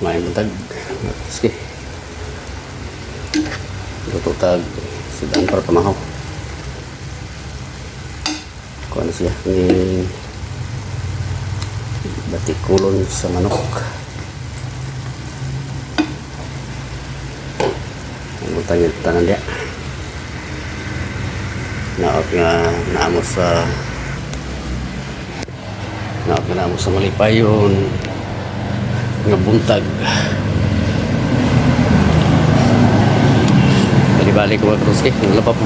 Main buntag. Sige. Luto tag sidang para pamahaw. Kuha na siya. Ini batik kulon sa manok. Ang buntag yung tanan dia. Naot nga naamos sa malipayon nga buntag. Balik ko terus ke ngelapa po.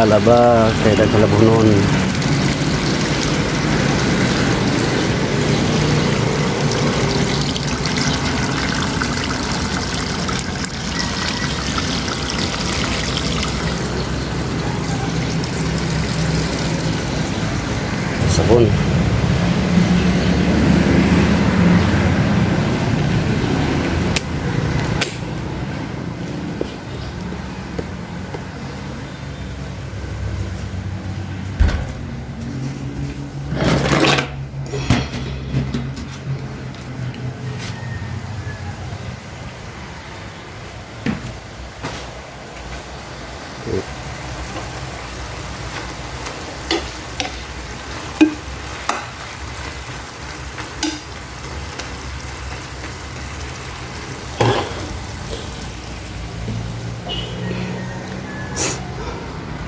Laba kaya dah kalabunon. Sabon.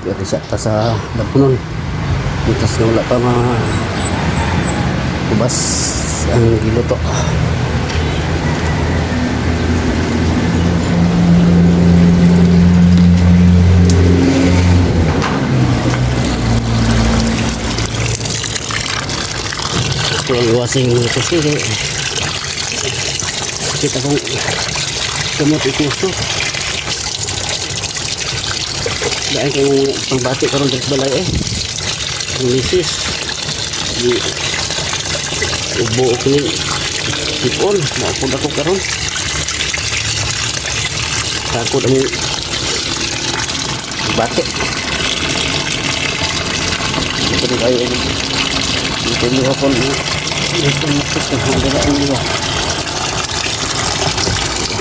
Dari sa dapunon. Mitas na wala pa kubas ang giluto. Ito ang iwasing mga kasi kita kong kamot ikuso. Dahil kayong pangbati karon dari balay ang misis di ubo ko ni sipon maupod ako karon takot ang bati ito din kayo ito nyo ako ito misis na hanggang nyo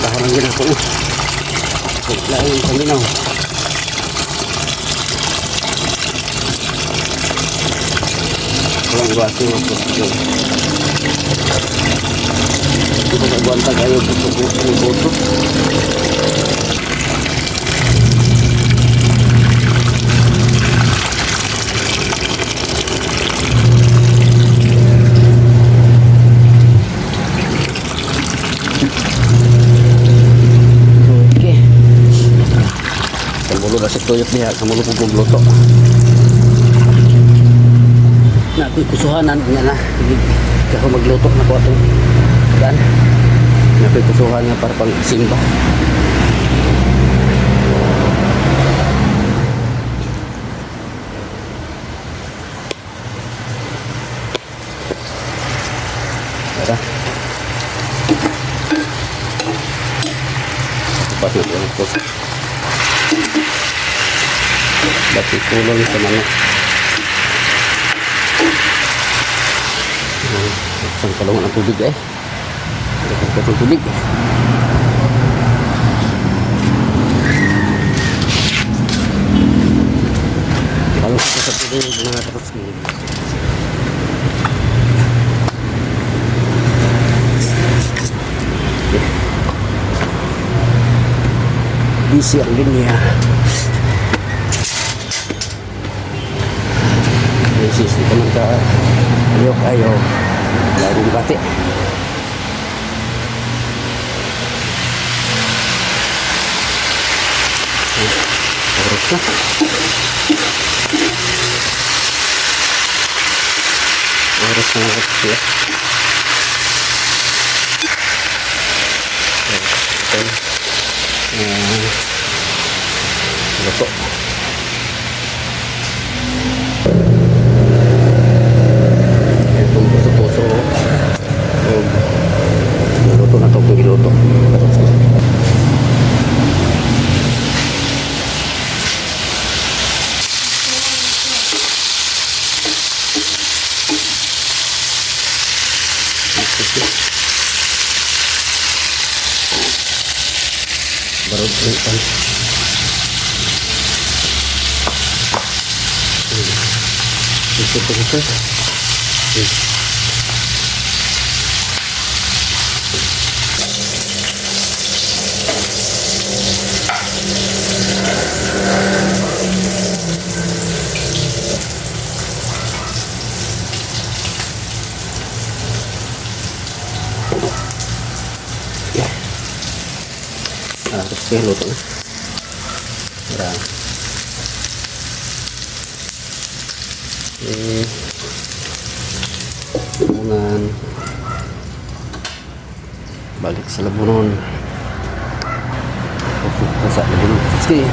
tahan ang ginako lain ang paminaw. Ang bati mo po ito nagwanta kayo puso okay kamulo na si tuyok niya kamulo po gugluto na ako'y kusuhanan nga na kako magluto na ko atong dan na ako'y kusuhan nga para pang simba tara pas na po ito batik kulon sa manok. Isang kalungan ang tubig Dapat tubig kalau kita sa tubig mga tapos busy ang linya business di naman ka ayaw laging bati terus na terus na siya luto luto na ito kung iluto parod kan. Ito. Terus luto na. Para labunan balik sa labunan. Sa labunan. Sige.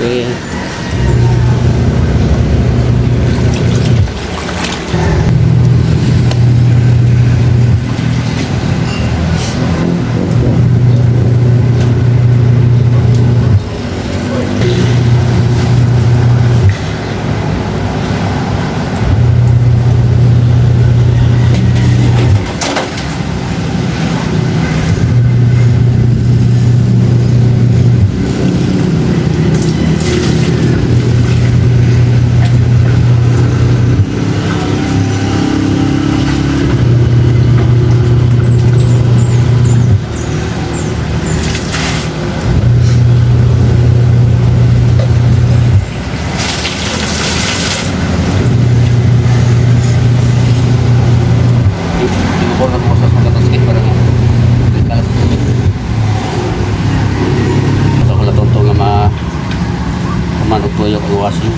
Okay. Tinubor na po sa sugat skate para kalas tubig. Ito ko lang ito nga kumanog tuyo ang washing.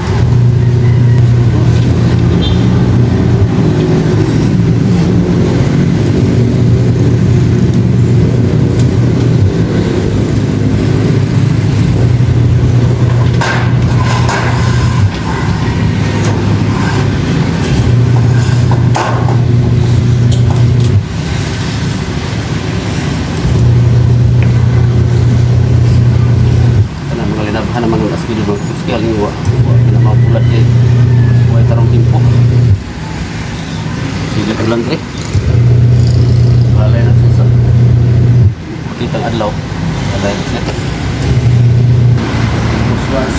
Naman ng askin mo skill ni wa na mabulat kay way tarong timpo sila ulang dre wala na sa kitang adlaw wala na was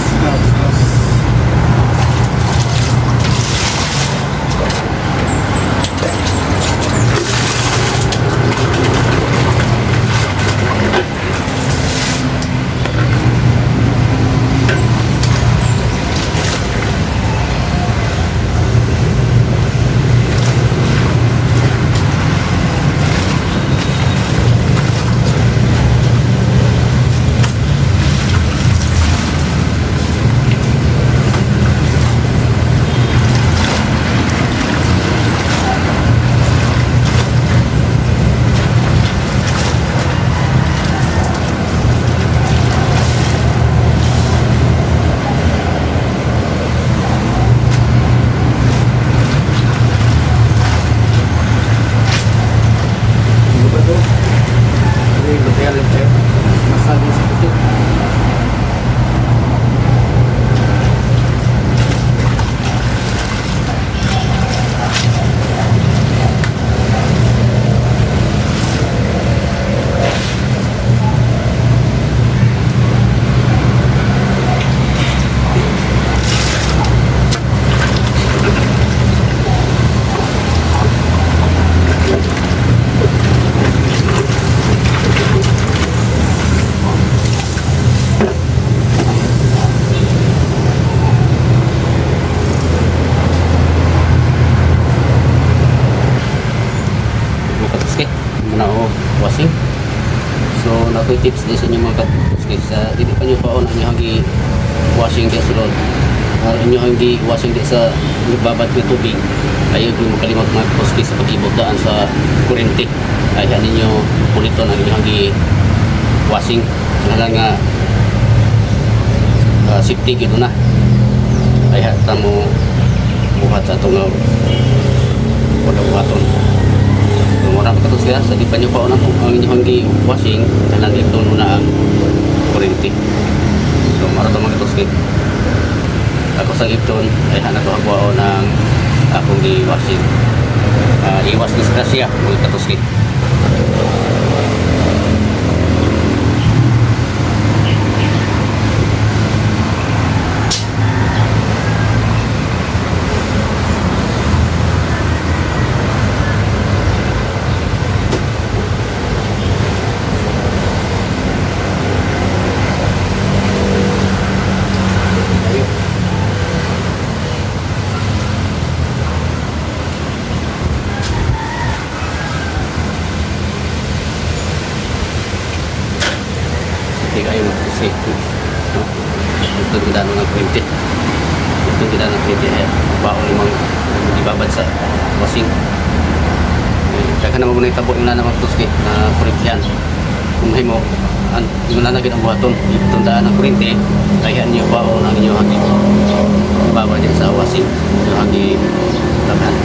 washing. So nakoy tips din sa inyo mga kapatid sa dili pa nyo paon ang inyong washing di sulod inyong washing di sa nagbabat ng tubig ayaw kung makalimot mga kapatid sa pag-ibot daan sa kurente ayaw ninyo puliton ang inyong washing kaya nga safety gito na ayaw tamo buhat sa itong pagkabuhaton. Murang katos kaya sa di pa nyo pa unang ang inyong washing kailan ito muna ang kurente. So mara ito mga katos kaya ako sa ipton ay hanap ako ng akong washing iwas disgrasya mga katos kaya. Kayo kasi ito tidak ng printed ito tidak ng printed baon limang ibabad sa washing kaya ka naman muna itabo yung na naman tuski na printihan kung may mo mananagin ang buhaton tundaan ng kurente kaya niyo pa o ang inyo hangin baba din sa washing yung hangin laman.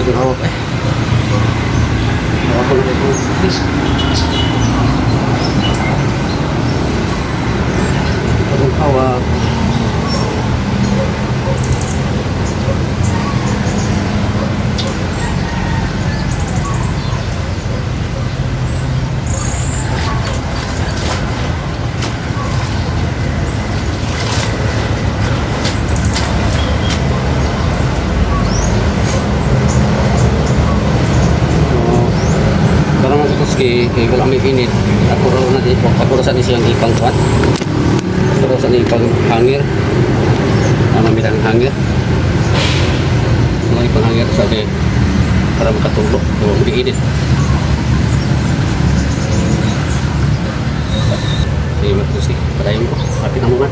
Tinawag eh. Ako na ito. Please. Anong hawak? Kaya wala may pinit at puro na dito pagkurusan siyang ipang kuwan pagkurusan ipang hangir mamilang hangir mga ipang hangir sabi para makatulog o hindi init sige matusi padayon ko hapit na mga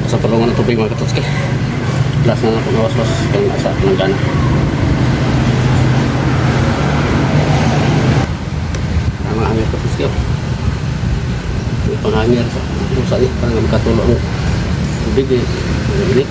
sa palungan ng tubig mga katotski plus na ako nawas-was kung nasa langgana mga hangir katotski may panghangir sa pusa ni para makatulong ang tubig init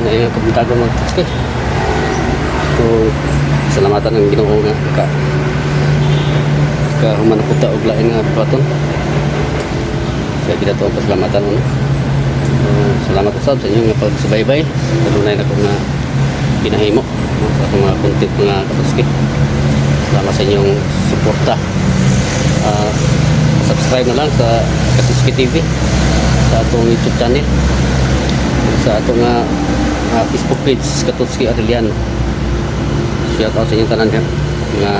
na yung kabintago mag-tuske. So, salamatan ng Ginoo nga ka humanaputa og lain nga platon. Kaya kita to pasalamatan mo. So, salamat usab sa inyo nga pagsubaybay. Adunay na ko nga pinahimo sa akong mga content mga katuski. Salamat sa inyong suporta. Subscribe na lang sa Katuski TV sa atong YouTube channel, sa atong Facebook page Katuski Arellano. Shout out sa inyong tanan mga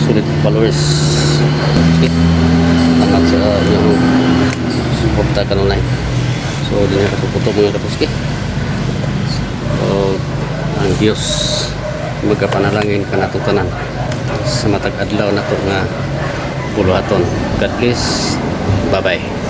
solid followers. Okay. Salamat sa inyong suporta kanunay. So din na katuputo mga Katuski. So ang Dios magapanalangin kanato tanan sa matag adlaw nato nga puluhaton. God bless. Bye bye.